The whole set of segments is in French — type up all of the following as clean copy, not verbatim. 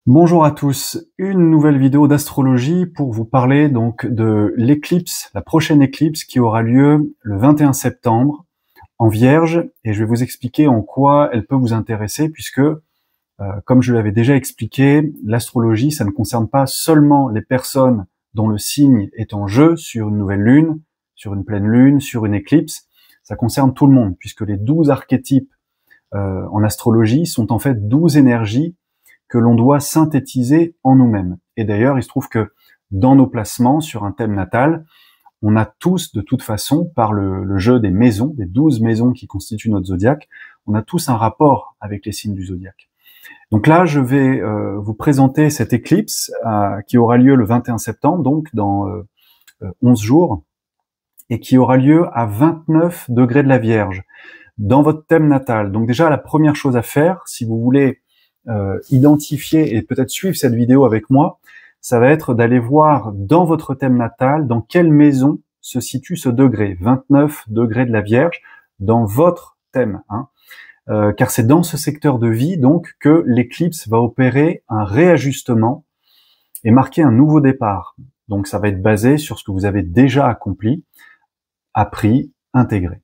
Bonjour à tous, une nouvelle vidéo d'astrologie pour vous parler donc de l'éclipse, la prochaine éclipse qui aura lieu le 21 septembre en Vierge, et je vais vous expliquer en quoi elle peut vous intéresser puisque, comme je l'avais déjà expliqué, l'astrologie, ça ne concerne pas seulement les personnes dont le signe est en jeu sur une nouvelle lune, sur une pleine lune, sur une éclipse, ça concerne tout le monde puisque les 12 archétypes en astrologie sont en fait 12 énergies que l'on doit synthétiser en nous-mêmes. Et d'ailleurs, il se trouve que dans nos placements sur un thème natal, on a tous, de toute façon, par le jeu des maisons, des 12 maisons qui constituent notre zodiaque, on a tous un rapport avec les signes du zodiaque. Donc là, je vais vous présenter cette éclipse qui aura lieu le 21 septembre, donc dans 11 jours, et qui aura lieu à 29 degrés de la Vierge, dans votre thème natal. Donc déjà, la première chose à faire, si vous voulez identifier et peut-être suivre cette vidéo avec moi, ça va être d'aller voir dans votre thème natal, dans quelle maison se situe ce degré, 29 degrés de la Vierge, dans votre thème, car c'est dans ce secteur de vie donc que l'éclipse va opérer un réajustement et marquer un nouveau départ. Donc ça va être basé sur ce que vous avez déjà accompli, appris, intégré.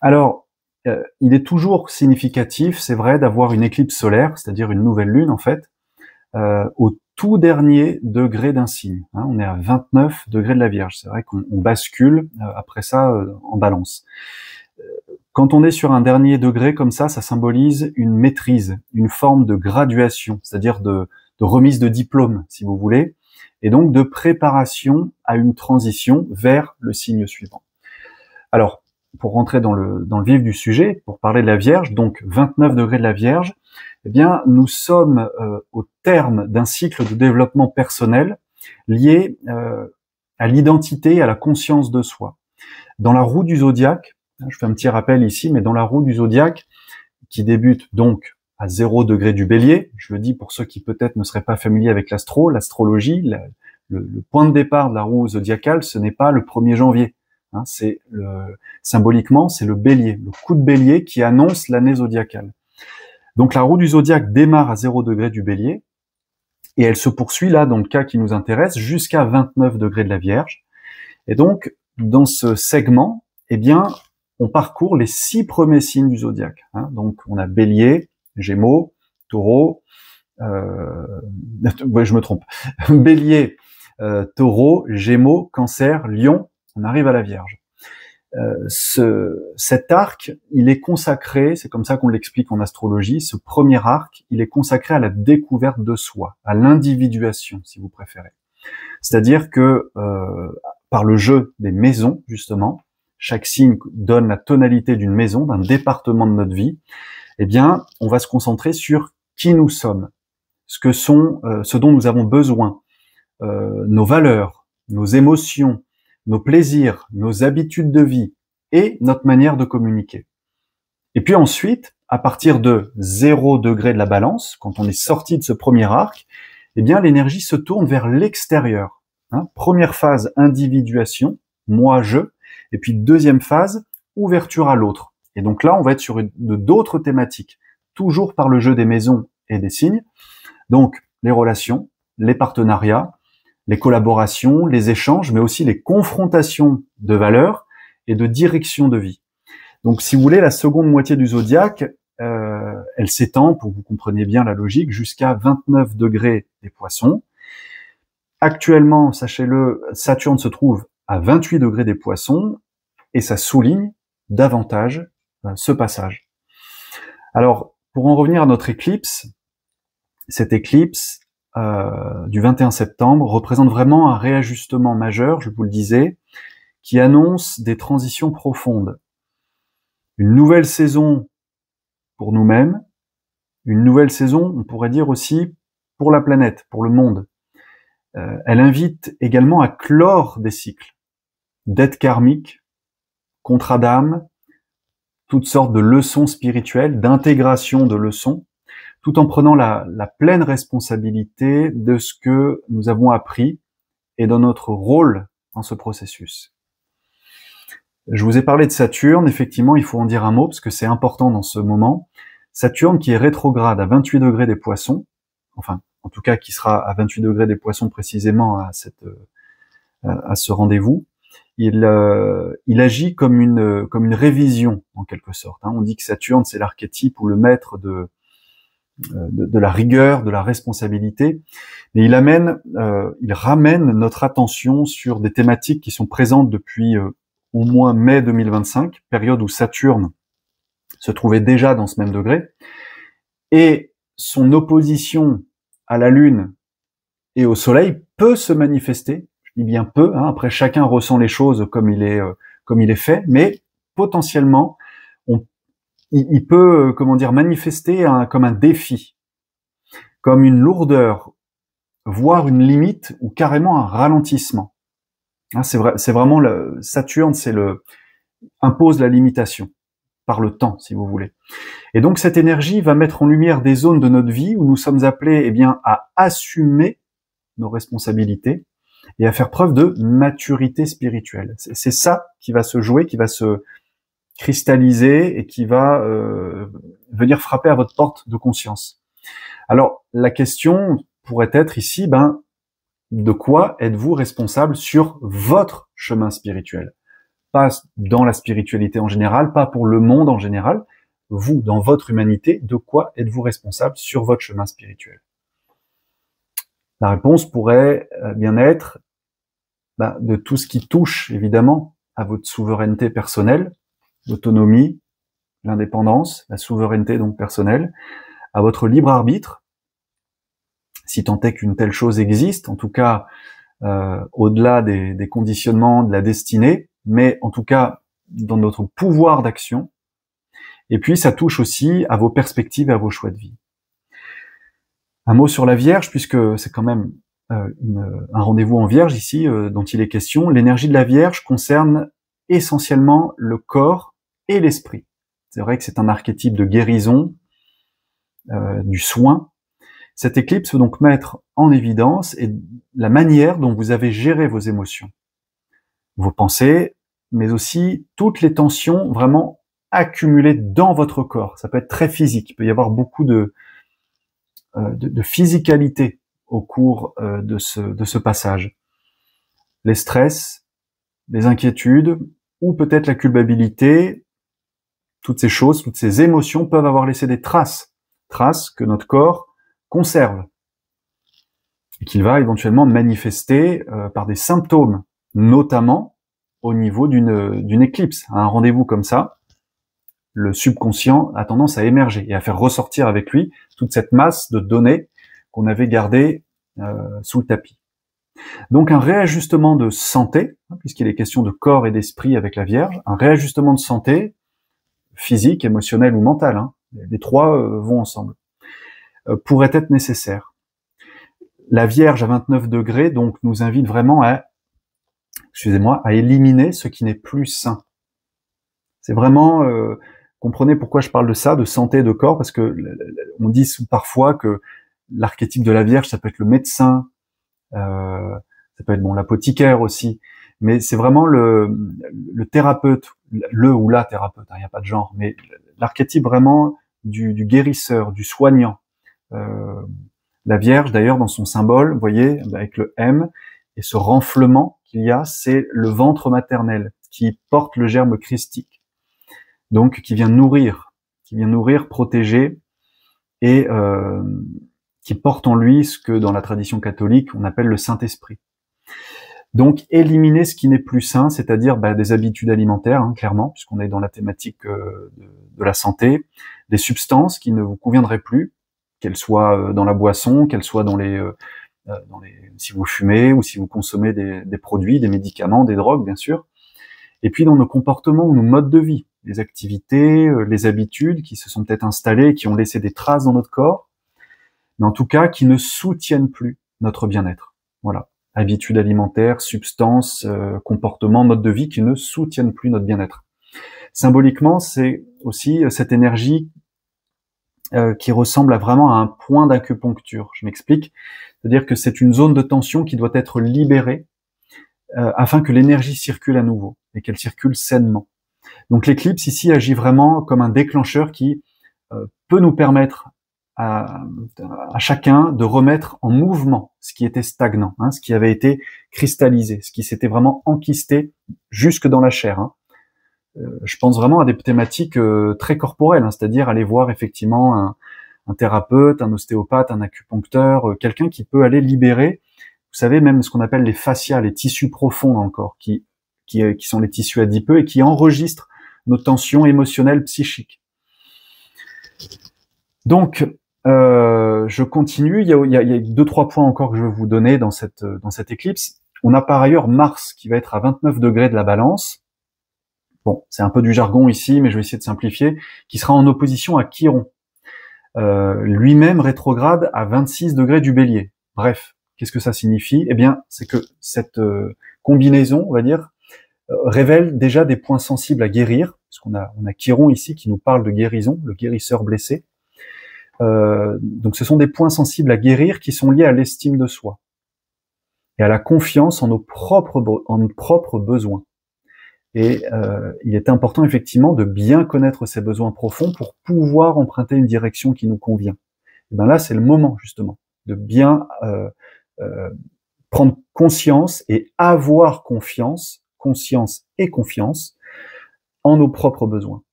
Alors, il est toujours significatif, c'est vrai, d'avoir une éclipse solaire, c'est-à-dire une nouvelle lune en fait, au tout dernier degré d'un signe. On est à 29 degrés de la Vierge. C'est vrai qu'on bascule après ça en balance. Quand on est sur un dernier degré comme ça symbolise une maîtrise, une forme de graduation, c'est-à-dire de remise de diplôme, si vous voulez, et donc de préparation à une transition vers le signe suivant. Alors, pour rentrer dans le vif du sujet, pour parler de la Vierge, donc 29 degrés de la Vierge, eh bien, nous sommes au terme d'un cycle de développement personnel lié à l'identité et à la conscience de soi. Dans la roue du zodiaque, je fais un petit rappel ici, mais dans la roue du zodiaque, qui débute donc à 0 degré du Bélier, je le dis pour ceux qui peut-être ne seraient pas familiers avec l'astrologie, le point de départ de la roue zodiacale, ce n'est pas le 1er janvier. Symboliquement, c'est le bélier, le coup de bélier qui annonce l'année zodiacale. Donc la roue du zodiaque démarre à 0 degré du bélier et elle se poursuit là, dans le cas qui nous intéresse, jusqu'à 29 degrés de la Vierge. Et donc, dans ce segment, eh bien, on parcourt les 6 premiers signes du zodiaque. Donc on a bélier, gémeaux, taureau, ouais, je me trompe, bélier, taureau, gémeaux, cancer, lion, on arrive à la Vierge. Cet arc, il est consacré, c'est comme ça qu'on l'explique en astrologie, ce premier arc, il est consacré à la découverte de soi, à l'individuation, si vous préférez. C'est-à-dire que par le jeu des maisons, justement, chaque signe donne la tonalité d'une maison, d'un département de notre vie, eh bien, on va se concentrer sur qui nous sommes, ce dont nous avons besoin, nos valeurs, nos émotions, nos plaisirs, nos habitudes de vie et notre manière de communiquer. Et puis ensuite, à partir de 0 degré de la balance, quand on est sorti de ce premier arc, eh bien l'énergie se tourne vers l'extérieur. Première phase, individuation, moi, je, et puis deuxième phase, ouverture à l'autre. Et donc là, on va être sur d'autres thématiques, toujours par le jeu des maisons et des signes. Donc les relations, les partenariats, les collaborations, les échanges, mais aussi les confrontations de valeurs et de direction de vie. Donc, si vous voulez, la seconde moitié du zodiaque, elle s'étend, pour que vous compreniez bien la logique, jusqu'à 29 degrés des Poissons. Actuellement, sachez-le, Saturne se trouve à 28 degrés des Poissons et ça souligne davantage ce passage. Alors, pour en revenir à notre éclipse, cette éclipse du 21 septembre représente vraiment un réajustement majeur, je vous le disais, qui annonce des transitions profondes. Une nouvelle saison pour nous-mêmes, une nouvelle saison, on pourrait dire aussi, pour la planète, pour le monde. Elle invite également à clore des cycles, dettes karmiques, contrats d'âme, toutes sortes de leçons spirituelles, d'intégration de leçons, tout en prenant la pleine responsabilité de ce que nous avons appris et de notre rôle dans ce processus. Je vous ai parlé de Saturne, effectivement, il faut en dire un mot, parce que c'est important dans ce moment. Saturne qui est rétrograde à 28 degrés des Poissons, enfin, en tout cas qui sera à 28 degrés des Poissons précisément à ce rendez-vous, il agit comme une révision en quelque sorte. On dit que Saturne c'est l'archétype ou le maître de la rigueur, de la responsabilité, mais il ramène notre attention sur des thématiques qui sont présentes depuis au moins mai 2025, période où Saturne se trouvait déjà dans ce même degré, et son opposition à la Lune et au Soleil peut se manifester, je dis bien peu, après chacun ressent les choses comme il est fait, mais potentiellement, il peut, manifester comme un défi, comme une lourdeur, voire une limite ou carrément un ralentissement. C'est vraiment Saturne, impose la limitation par le temps, si vous voulez. Et donc cette énergie va mettre en lumière des zones de notre vie où nous sommes appelés, à assumer nos responsabilités et à faire preuve de maturité spirituelle. C'est ça qui va se jouer, qui va se cristalliser et qui va venir frapper à votre porte de conscience. Alors la question pourrait être ici, de quoi êtes-vous responsable sur votre chemin spirituel? Pas dans la spiritualité en général, pas pour le monde en général. Vous, dans votre humanité, de quoi êtes-vous responsable sur votre chemin spirituel? La réponse pourrait bien être de tout ce qui touche évidemment à votre souveraineté personnelle, l'autonomie, l'indépendance, la souveraineté donc personnelle, à votre libre arbitre, si tant est qu'une telle chose existe, en tout cas au-delà des conditionnements de la destinée, mais en tout cas dans notre pouvoir d'action. Et puis ça touche aussi à vos perspectives et à vos choix de vie. Un mot sur la Vierge, puisque c'est quand même un rendez-vous en Vierge ici dont il est question. L'énergie de la Vierge concerne essentiellement le corps et l'esprit. C'est vrai que c'est un archétype de guérison, du soin. Cette éclipse veut donc mettre en évidence la manière dont vous avez géré vos émotions, vos pensées, mais aussi toutes les tensions vraiment accumulées dans votre corps. Ça peut être très physique, il peut y avoir beaucoup de physicalité au cours de ce passage. Les stress, les inquiétudes, ou peut-être la culpabilité, toutes ces choses, toutes ces émotions peuvent avoir laissé des traces que notre corps conserve, et qu'il va éventuellement manifester par des symptômes, notamment au niveau d'une éclipse. À un rendez-vous comme ça, le subconscient a tendance à émerger et à faire ressortir avec lui toute cette masse de données qu'on avait gardées sous le tapis. Donc un réajustement de santé, puisqu'il est question de corps et d'esprit avec la Vierge, un réajustement de santé, physique, émotionnel ou mental, les trois vont ensemble, pourrait être nécessaire. La Vierge à 29 degrés donc nous invite vraiment à éliminer ce qui n'est plus sain. C'est vraiment, comprenez pourquoi je parle de ça, de santé et de corps, parce que on dit parfois que l'archétype de la Vierge, ça peut être le médecin, ça peut être l'apothicaire aussi, mais c'est vraiment le thérapeute, le ou la thérapeute, il n'y a pas de genre, mais l'archétype vraiment du guérisseur, du soignant. La Vierge, d'ailleurs, dans son symbole, vous voyez, avec le M, et ce renflement qu'il y a, c'est le ventre maternel qui porte le germe christique. Donc, qui vient nourrir, protéger, et qui porte en lui ce que dans la tradition catholique, on appelle le Saint-Esprit. Donc, éliminer ce qui n'est plus sain, c'est-à-dire des habitudes alimentaires, clairement, puisqu'on est dans la thématique de la santé, des substances qui ne vous conviendraient plus, qu'elles soient dans la boisson, qu'elles soient si vous fumez ou si vous consommez des produits, des médicaments, des drogues, bien sûr. Et puis dans nos comportements ou nos modes de vie, les activités, les habitudes qui se sont peut-être installées, qui ont laissé des traces dans notre corps, mais en tout cas qui ne soutiennent plus notre bien-être. Voilà. Habitudes alimentaires, substances, comportements, modes de vie qui ne soutiennent plus notre bien-être. Symboliquement, c'est aussi cette énergie qui ressemble vraiment à un point d'acupuncture. Je m'explique. C'est-à-dire que c'est une zone de tension qui doit être libérée afin que l'énergie circule à nouveau et qu'elle circule sainement. Donc l'éclipse ici agit vraiment comme un déclencheur qui peut nous permettre à chacun de remettre en mouvement ce qui était stagnant, hein, ce qui avait été cristallisé, ce qui s'était vraiment enquisté jusque dans la chair. Hein. Je pense vraiment à des thématiques très corporelles, hein, c'est-à-dire aller voir effectivement un thérapeute, un ostéopathe, un acupuncteur, quelqu'un qui peut aller libérer, vous savez, même ce qu'on appelle les fascias, les tissus profonds dans le corps, qui sont les tissus adipeux et qui enregistrent nos tensions émotionnelles, psychiques. Donc, je continue. Il y a 2-3 points encore que je veux vous donner dans cette éclipse. On a par ailleurs Mars qui va être à 29 degrés de la Balance. Bon, c'est un peu du jargon ici, mais je vais essayer de simplifier. Qui sera en opposition à Chiron, lui-même rétrograde à 26 degrés du Bélier. Bref, qu'est-ce que ça signifie? Eh bien, c'est que cette combinaison, on va dire, révèle déjà des points sensibles à guérir, parce qu'on a Chiron ici qui nous parle de guérison, le guérisseur blessé. Donc ce sont des points sensibles à guérir qui sont liés à l'estime de soi et à la confiance en nos propres besoins. Et il est important effectivement de bien connaître ces besoins profonds pour pouvoir emprunter une direction qui nous convient. Et ben là, c'est le moment justement de bien prendre conscience et avoir conscience et confiance en nos propres besoins.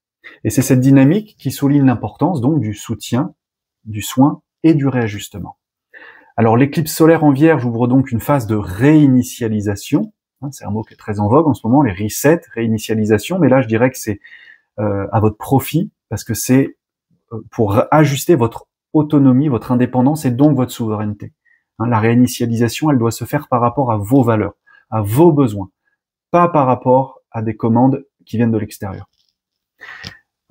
Et c'est cette dynamique qui souligne l'importance donc du soutien, du soin et du réajustement. Alors l'éclipse solaire en Vierge ouvre donc une phase de réinitialisation. C'est un mot qui est très en vogue en ce moment, les resets, réinitialisation. Mais là, je dirais que c'est à votre profit parce que c'est pour ajuster votre autonomie, votre indépendance et donc votre souveraineté. La réinitialisation, elle doit se faire par rapport à vos valeurs, à vos besoins, pas par rapport à des commandes qui viennent de l'extérieur.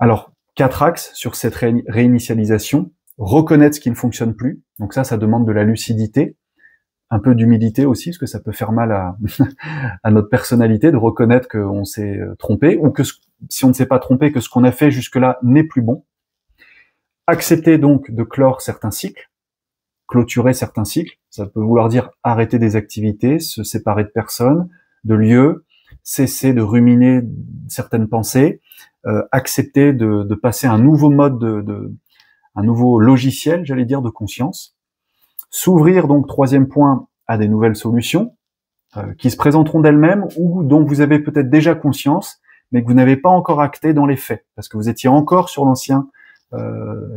Alors, 4 axes sur cette réinitialisation. Reconnaître ce qui ne fonctionne plus. Donc ça demande de la lucidité, un peu d'humilité aussi, parce que ça peut faire mal à notre personnalité de reconnaître qu'on s'est trompé, ou que si on ne s'est pas trompé, que ce qu'on a fait jusque-là n'est plus bon. Accepter donc de clore certains cycles, clôturer certains cycles. Ça peut vouloir dire arrêter des activités, se séparer de personnes, de lieux, cesser de ruminer certaines pensées, accepter de passer à un nouveau mode un nouveau logiciel, j'allais dire, de conscience. S'ouvrir donc, 3e point, à des nouvelles solutions qui se présenteront d'elles-mêmes ou dont vous avez peut-être déjà conscience, mais que vous n'avez pas encore acté dans les faits, parce que vous étiez encore sur l'ancien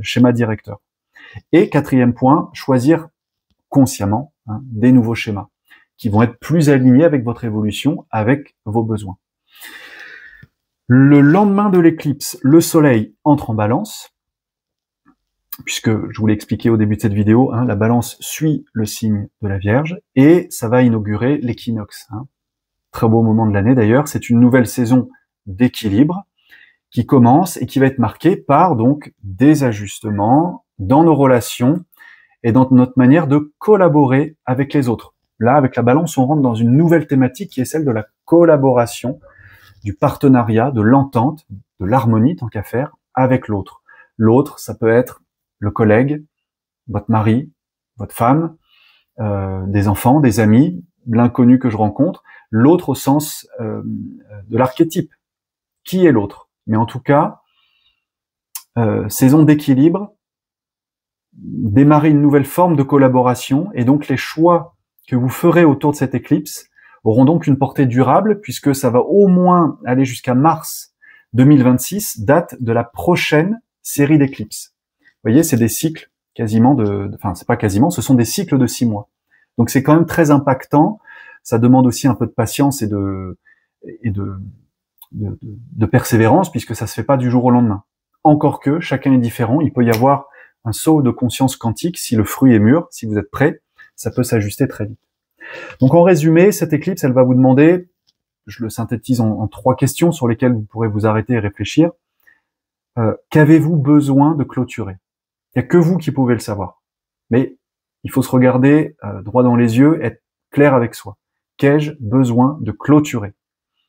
schéma directeur. Et 4e point, choisir consciemment des nouveaux schémas qui vont être plus alignés avec votre évolution, avec vos besoins. Le lendemain de l'éclipse, le Soleil entre en Balance, puisque je vous l'ai expliqué au début de cette vidéo, la Balance suit le signe de la Vierge, et ça va inaugurer l'équinoxe. Très beau moment de l'année d'ailleurs, c'est une nouvelle saison d'équilibre qui commence et qui va être marquée par donc des ajustements dans nos relations et dans notre manière de collaborer avec les autres. Là, avec la Balance, on rentre dans une nouvelle thématique qui est celle de la collaboration, du partenariat, de l'entente, de l'harmonie tant qu'à faire avec l'autre. L'autre, ça peut être le collègue, votre mari, votre femme, des enfants, des amis, l'inconnu que je rencontre, l'autre au sens de l'archétype. Qui est l'autre? Mais en tout cas, saison d'équilibre, démarrer une nouvelle forme de collaboration, et donc les choix que vous ferez autour de cette éclipse auront donc une portée durable, puisque ça va au moins aller jusqu'à mars 2026, date de la prochaine série d'éclipses. Vous voyez, c'est des cycles quasiment enfin, c'est pas quasiment, ce sont des cycles de 6 mois. Donc c'est quand même très impactant. Ça demande aussi un peu de patience et de persévérance, puisque ça se fait pas du jour au lendemain. Encore que chacun est différent, il peut y avoir un saut de conscience quantique si le fruit est mûr, si vous êtes prêt, ça peut s'ajuster très vite. Donc en résumé, cette éclipse, elle va vous demander, je le synthétise en 3 questions sur lesquelles vous pourrez vous arrêter et réfléchir. Qu'avez-vous besoin de clôturer? Il n'y a que vous qui pouvez le savoir. Mais il faut se regarder droit dans les yeux, être clair avec soi. Qu'ai-je besoin de clôturer?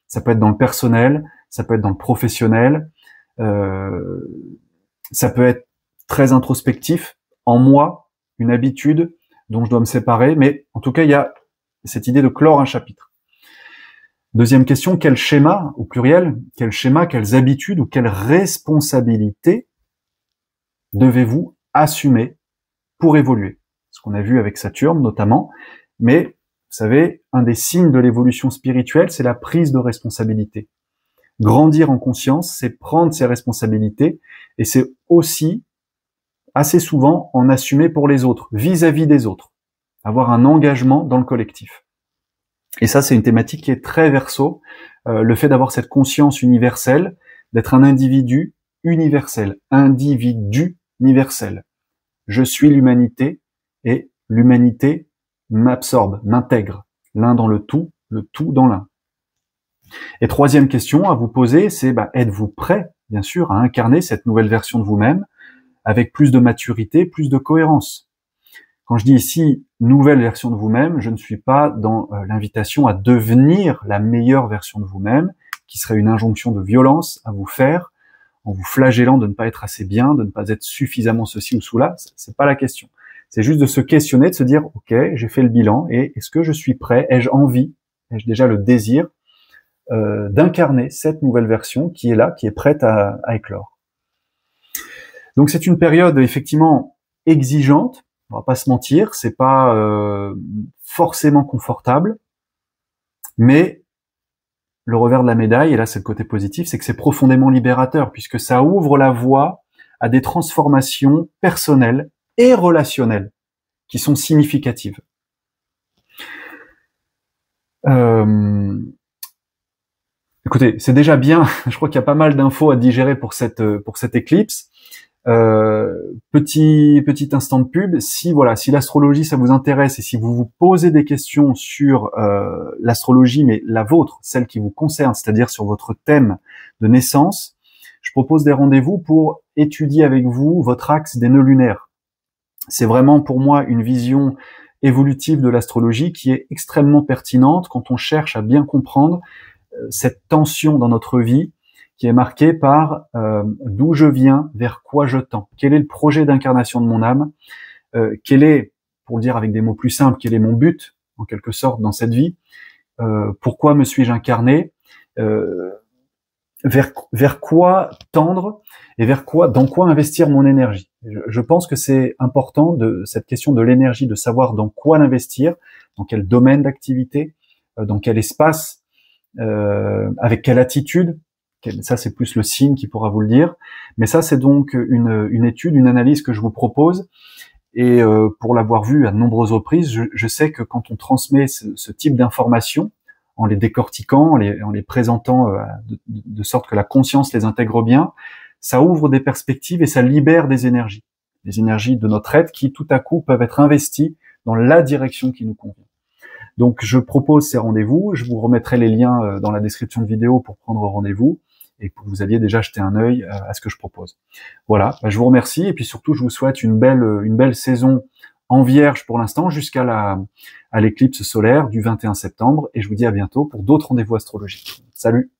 Ça peut être dans le personnel, ça peut être dans le professionnel, ça peut être très introspectif, en moi, une habitude dont je dois me séparer, mais en tout cas, il y a cette idée de clore un chapitre. Deuxième question, quel schéma, au pluriel, quel schéma, quelles habitudes ou quelles responsabilités devez-vous assumer pour évoluer. Ce qu'on a vu avec Saturne notamment. Mais, vous savez, un des signes de l'évolution spirituelle, c'est la prise de responsabilité. Grandir en conscience, c'est prendre ses responsabilités, et c'est aussi, assez souvent, en assumer pour les autres, vis-à-vis des autres. Avoir un engagement dans le collectif. Et ça, c'est une thématique qui est très Verseau, le fait d'avoir cette conscience universelle, d'être un individu universel, individu universel. Je suis l'humanité, et l'humanité m'absorbe, m'intègre, l'un dans le tout dans l'un. Et troisième question à vous poser, c'est êtes-vous prêt, bien sûr, à incarner cette nouvelle version de vous-même avec plus de maturité, plus de cohérence. Quand je dis ici nouvelle version de vous-même, je ne suis pas dans l'invitation à devenir la meilleure version de vous-même, qui serait une injonction de violence à vous faire, en vous flagellant de ne pas être assez bien, de ne pas être suffisamment ceci ou cela. C'est pas la question. C'est juste de se questionner, de se dire, ok, j'ai fait le bilan, et est-ce que je suis prêt? Ai-je envie? Ai-je déjà le désir d'incarner cette nouvelle version qui est là, qui est prête à éclore? Donc c'est une période effectivement exigeante, on va pas se mentir, c'est pas forcément confortable, mais le revers de la médaille, et là c'est le côté positif, c'est que c'est profondément libérateur, puisque ça ouvre la voie à des transformations personnelles et relationnelles qui sont significatives. Écoutez, c'est déjà bien, je crois qu'il y a pas mal d'infos à digérer pour cette éclipse. Petit instant de pub, si l'astrologie ça vous intéresse et si vous vous posez des questions sur l'astrologie, mais la vôtre, celle qui vous concerne, c'est-à-dire sur votre thème de naissance, je propose des rendez-vous pour étudier avec vous votre axe des nœuds lunaires. C'est vraiment pour moi une vision évolutive de l'astrologie qui est extrêmement pertinente quand on cherche à bien comprendre cette tension dans notre vie qui est marquée par d'où je viens, vers quoi je tends. Quel est le projet d'incarnation de mon âme? Quel est, pour le dire avec des mots plus simples, quel est mon but, en quelque sorte, dans cette vie? Pourquoi me suis-je incarné? Vers quoi tendre et dans quoi investir mon énergie? Je pense que c'est important de cette question de l'énergie, de savoir dans quoi l'investir, dans quel domaine d'activité, dans quel espace, avec quelle attitude. Ça, c'est plus le signe qui pourra vous le dire. Mais ça, c'est donc une étude, une analyse que je vous propose. Et pour l'avoir vu à de nombreuses reprises, je sais que quand on transmet ce type d'informations, en les décortiquant, en les présentant de sorte que la conscience les intègre bien, ça ouvre des perspectives et ça libère des énergies de notre être qui, tout à coup, peuvent être investies dans la direction qui nous convient. Donc, je propose ces rendez-vous. Je vous remettrai les liens dans la description de vidéo pour prendre rendez-vous et que vous alliez déjà jeter un œil à ce que je propose. Voilà, je vous remercie et puis surtout, je vous souhaite une belle saison en Vierge pour l'instant jusqu'à l'éclipse solaire du 21 septembre et je vous dis à bientôt pour d'autres rendez-vous astrologiques. Salut!